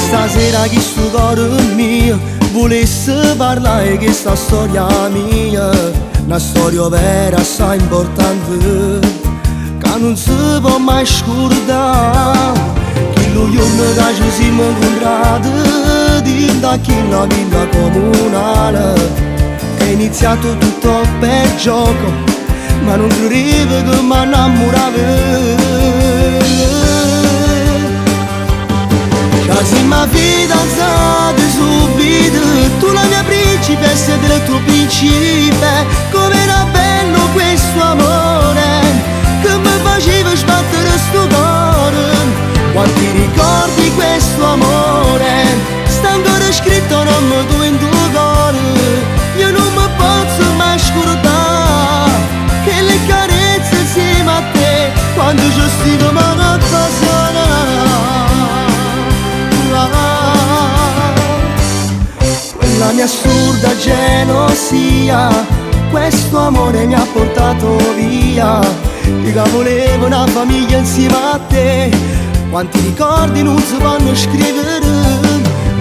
stasera chi sto cuore mio volesse parlare che sta storia mia, una storia vera assai importante che non si può mai scordare. Che lo giorno che ci siamo incontrati da chi la villa comunale è iniziato tutto per gioco, ma non credevo che mi innamoravo. Ci siamo fidanzati subito, tu la mia principessa e del tuo principe. Com'era bello questo amore che mi faceva sbattere sto cuore. Quanti ricordi questo amore sta ancora scritto nome tu in tuo cuore. Io non mi posso mai scordare che le carezze insieme a te quando ci stiamo la mia assurda gelosia, questo amore mi ha portato via. Io volevo una famiglia insieme a te, quanti ricordi non si vanno a scrivere.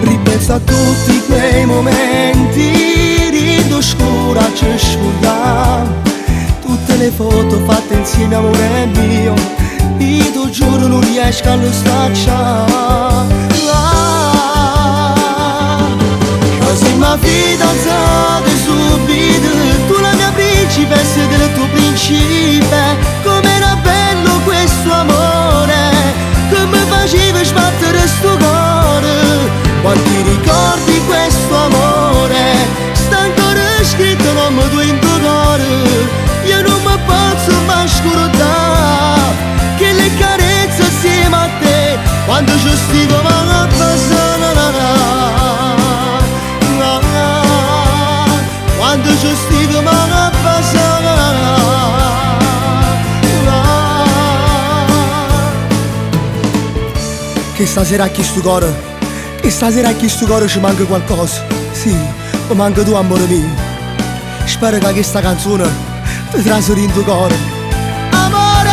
Ripenso a tutti quei momenti, rido scura ci scorda, tutte le foto fatte insieme amore mio, io giuro non riesco a lo stacciare. Siamo fidanzati subito, tu la mia principessa e del tuo principe. Com'era bello questo amore che mi faceva sbattere sto cuore. Quanti ricordi questo amore sta ancora scritto nome tu in tuo cuore. Io non mi posso mai scordare che le carezze assieme a te quando ci stiamo a passare. Quando ci stiamo a passare. Che stasera a chi sto cuore, che stasera a chi sto cuore ci manca qualcosa. Sì, mi manca tu amore mio. Spero che questa canzone ti trasferisca in tuo cuore. Amore,